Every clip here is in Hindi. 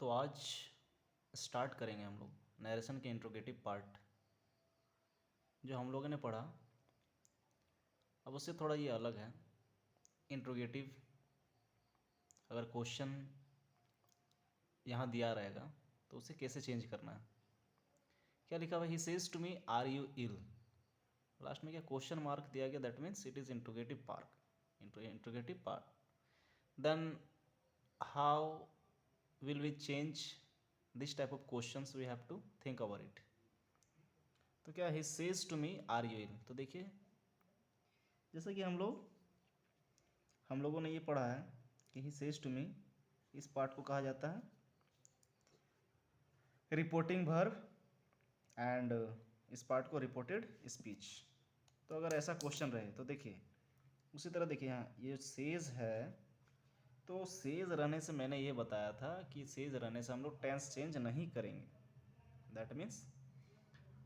तो आज स्टार्ट करेंगे हम लोग नरेशन के इंट्रोगेटिव पार्ट जो हम लोगों ने पढ़ा। अब उससे थोड़ा ये अलग है। इंट्रोगेटिव अगर क्वेश्चन यहाँ दिया रहेगा तो उसे कैसे चेंज करना है। क्या लिखा हुआ, he says to me are you ill. Last में क्या क्वेश्चन मार्क दिया गया, that means it is interrogative part. Then how will we change this type of questions, we have to think about it. तो क्या he says to me are you ill, तो देखिए जैसा कि हम लोगों ने ये पढ़ा है कि ही सेज टू मी, इस पार्ट को कहा जाता है रिपोर्टिंग वर्ब एंड इस पार्ट को रिपोर्टेड स्पीच। तो अगर ऐसा क्वेश्चन रहे तो देखिए उसी तरह देखिए यहाँ ये सेज है, तो सेज रहने से मैंने ये बताया था कि सेज रहने से हम लोग टेंस चेंज नहीं करेंगे। दैट मीन्स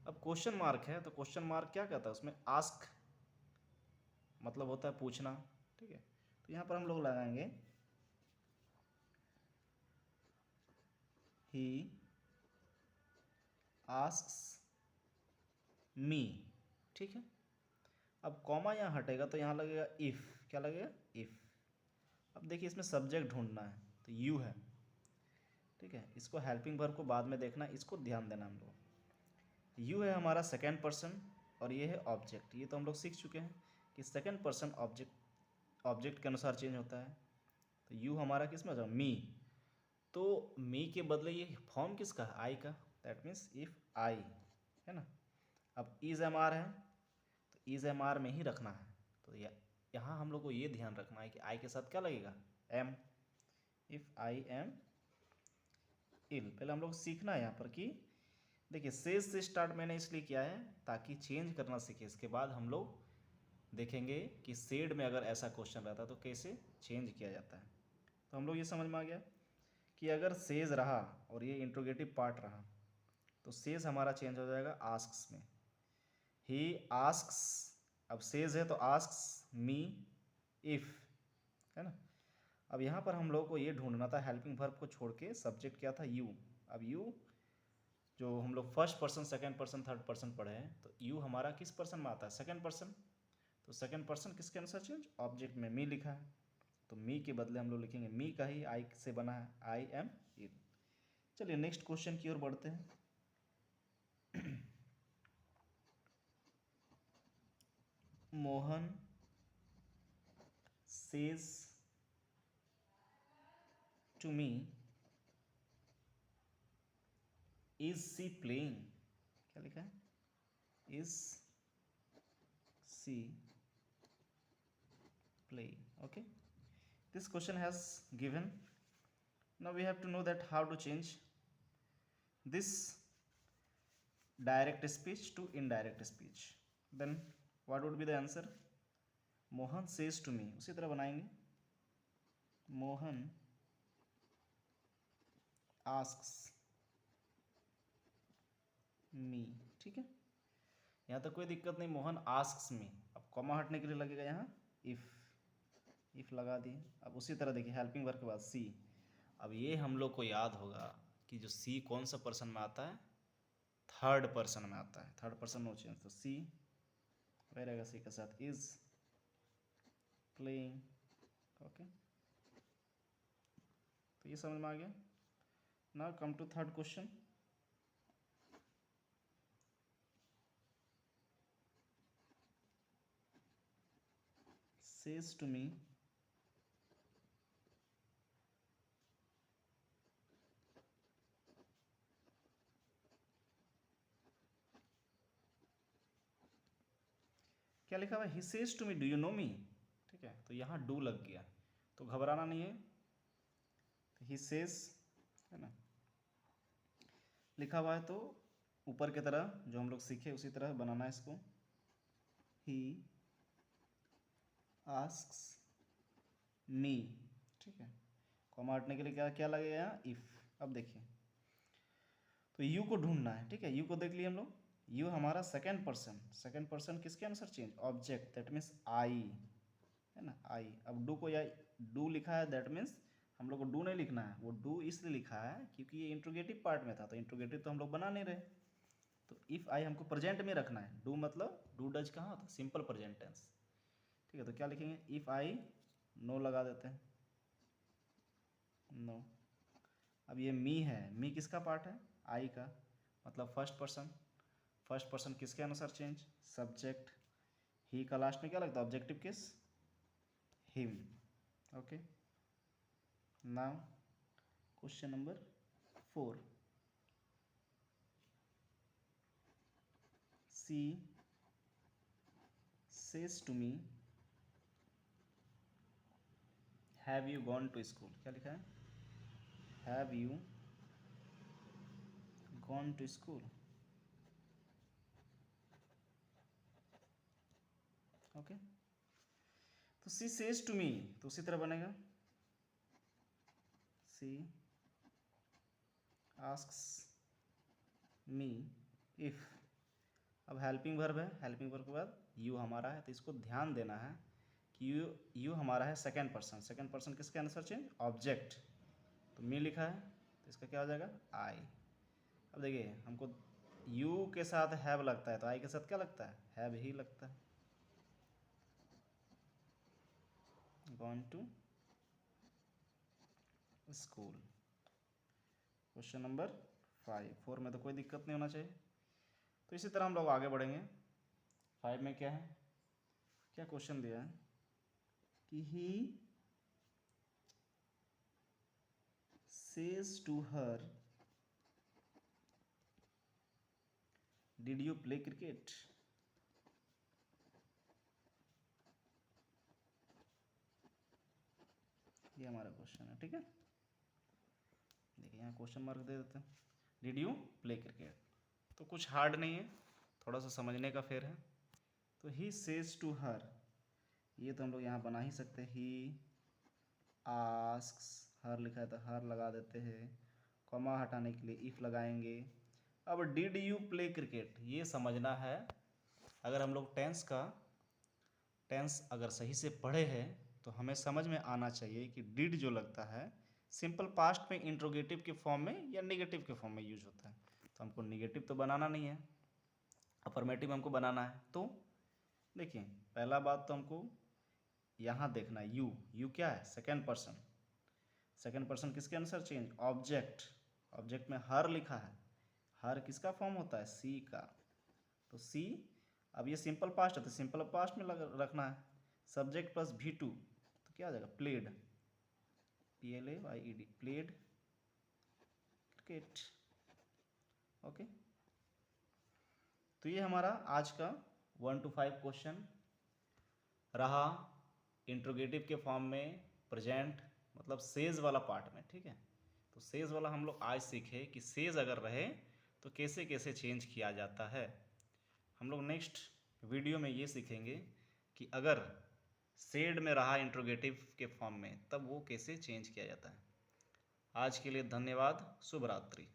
अब क्वेश्चन मार्क है तो क्वेश्चन मार्क क्या कहता है, उसमें आस्क मतलब होता है पूछना, ठीक है। तो यहाँ पर हम लोग लगाएंगे ही आस्क्स मी, ठीक है। अब कॉमा यहाँ हटेगा तो यहाँ लगेगा इफ़, क्या लगेगा इफ़। अब देखिए इसमें सब्जेक्ट ढूंढना है तो यू है, ठीक है। इसको हेल्पिंग वर्ब को बाद में देखना, इसको ध्यान देना हम लोग। यू है हमारा सेकेंड पर्सन और ये है ऑब्जेक्ट। ये तो हम लोग सीख चुके हैं कि सेकेंड पर्सन ऑब्जेक्ट के अनुसार चेंज होता है। तो यू हमारा किस में हो जाए, मी। तो मी के बदले ये फॉर्म किसका है, आई का। दैट मीन्स इफ़ आई, है ना। अब इज एम आर है तो इज एम आर में ही रखना है। तो यहाँ हम लोग को ये ध्यान रखना है कि आई के साथ क्या लगेगा, M. If I am ill. पहले हम लोग सीखना है यहाँ पर कि देखिए सेज से स्टार्ट मैंने इसलिए किया है ताकि चेंज करना सीखे। इसके बाद हम लोग देखेंगे कि सेड में अगर ऐसा क्वेश्चन रहता है तो कैसे चेंज किया जाता है। तो हम लोग ये समझ में आ गया कि अगर सेज रहा और ये इंट्रोगेटिव पार्ट रहा तो सेज हमारा चेंज हो जाएगा आस्क्स में। ही आस्क्स, अब सेज है तो आस्क्स मी इफ़, है ना। अब यहाँ पर हम लोग को ये ढूंढना था हेल्पिंग वर्ब को छोड़ के सब्जेक्ट क्या था, यू। अब यू जो हम लोग first person second person third person पढ़े हैं तो यू हमारा किस पर्सन में आता है, सेकंड पर्सन। तो सेकंड पर्सन किसके अनुसार चेंज, ऑब्जेक्ट में मी लिखा है तो मी के बदले हम लोग लिखेंगे मी का ही आई से बना है, आई एम इल। चलिए नेक्स्ट क्वेश्चन की ओर बढ़ते हैं। Mohan says to me is she playing, क्या लिखा है, is she playing. Okay, this question has given, now we have to know that how to change this direct speech to indirect speech. Then what would be the answer, Mohan says to me, उसी तरह बनाएंगे मोहन asks me, ठीक है। यहाँ तक कोई दिक्कत नहीं, मोहन asks me। अब कॉमा हटने के लिए लगेगा यहाँ इफ लगा दिए। अब उसी तरह देखिए हेल्पिंग वर्ब के बाद सी। अब ये हम लोग को याद होगा कि जो सी कौन सा पर्सन में आता है, थर्ड पर्सन में आता है। थर्ड पर्सन नो चेंज, तो सी वह रहेगा सी के साथ इज प्लेइंग। ओके, तो ये समझ में आ गया। Now come to third question. Says to me क्या लिखा हुआ है, he says to me do you know me, ठीक है। तो यहाँ डू लग गया तो घबराना नहीं है, तो ही सेज है ना लिखा हुआ है तो ऊपर की तरह जो हम लोग सीखे उसी तरह बनाना है इसको। ही आस्क्स मी, ठीक है। कॉमा हटने के लिए क्या क्या लगेगा यहाँ, इफ। अब देखिए तो यू को ढूंढना है, ठीक है। यू को देख लिए हम लोग, यू हमारा सेकंड पर्सन किसके अनुसार change, object, that means I, है ना आई। अब डू को या डू लिखा है दैट मीन्स हम लोग को डू नहीं लिखना है, वो डू इसलिए लिखा है क्योंकि ये इंट्रोगेटिव पार्ट में था, तो इंट्रोगेटिव तो हम लोग बना नहीं रहे। तो इफ़ आई हमको प्रेजेंट में रखना है, डू मतलब डू डज कहाँ होता है, सिंपल प्रेजेंट टेंस। ठीक है, तो क्या लिखेंगे, इफ़ आई नो लगा देते हैं, नो। अब ये मी है, मी किसका पार्ट है, आई का, मतलब फर्स्ट पर्सन। फर्स्ट पर्सन किसके अनुसार चेंज, सब्जेक्ट। ही का लास्ट में क्या लगता है, ऑब्जेक्टिव किस, him. Okay, now question number 4, she says to me have you gone to school, क्या लिखा है, have you gone to school। Okay, तो सी सेज टू मी तो उसी तरह बनेगा, सी आस्क्स मी इफ। अब हेल्पिंग वर्ब है, हेल्पिंग वर्ब के बाद यू हमारा है, तो इसको ध्यान देना है कि यू हमारा है सेकंड पर्सन। सेकंड पर्सन किसके अनुसार चेंज, ऑब्जेक्ट। तो मी लिखा है तो इसका क्या हो जाएगा, आई। अब देखिए हमको यू के साथ हैव लगता है, तो आई के साथ क्या लगता है, हैव ही लगता है। Gone to school. Question number 4 में तो कोई दिक्कत नहीं होना चाहिए। तो इसी तरह हम लोग आगे बढ़ेंगे। 5 में क्या है, क्या क्वेश्चन दिया है कि he says to her did you play cricket. ये हमारा क्वेश्चन है, ठीक है। देखिए यहाँ क्वेश्चन मार्क दे देते हैं, डिड यू प्ले क्रिकेट। तो कुछ हार्ड नहीं है, थोड़ा सा समझने का फेर है। तो ही सेज टू हर, ये तो हम लोग यहाँ बना ही सकते हैं, ही आस्क्स, हर लिखा है तो हर लगा देते हैं, कॉमा हटाने के लिए इफ लगाएंगे। अब डिड यू प्ले क्रिकेट, ये समझना है, अगर हम लोग टेंस अगर सही से पढ़े हैं तो हमें समझ में आना चाहिए कि डिड जो लगता है सिंपल पास्ट में इंट्रोगेटिव के फॉर्म में या नेगेटिव के फॉर्म में यूज होता है। तो हमको नेगेटिव तो बनाना नहीं है, अफर्मेटिव हमको बनाना है। तो देखिए पहला बात तो हमको यहाँ देखना है, यू क्या है, सेकेंड पर्सन। सेकेंड पर्सन किसके अनुसार चेंज, ऑब्जेक्ट। ऑब्जेक्ट में हर लिखा है, हर किसका फॉर्म होता है, सी का। तो सी, अब ये सिंपल पास्ट है तो सिंपल पास्ट में रखना है, सब्जेक्ट प्लस V2, तो क्या आ जाएगा, played, PLAYED, played cricket. Okay, तो ये हमारा आज का 1 to 5 क्वेश्चन रहा इंट्रोगेटिव के फॉर्म में, प्रेजेंट मतलब सेज वाला पार्ट में, ठीक है। तो सेज वाला हम लोग आज सीखे कि सेज अगर रहे तो कैसे कैसे चेंज किया जाता है। हम लोग नेक्स्ट वीडियो में ये सीखेंगे कि अगर सेड में रहा इंट्रोगेटिव के फॉर्म में तब वो कैसे चेंज किया जाता है। आज के लिए धन्यवाद, शुभ रात्रि।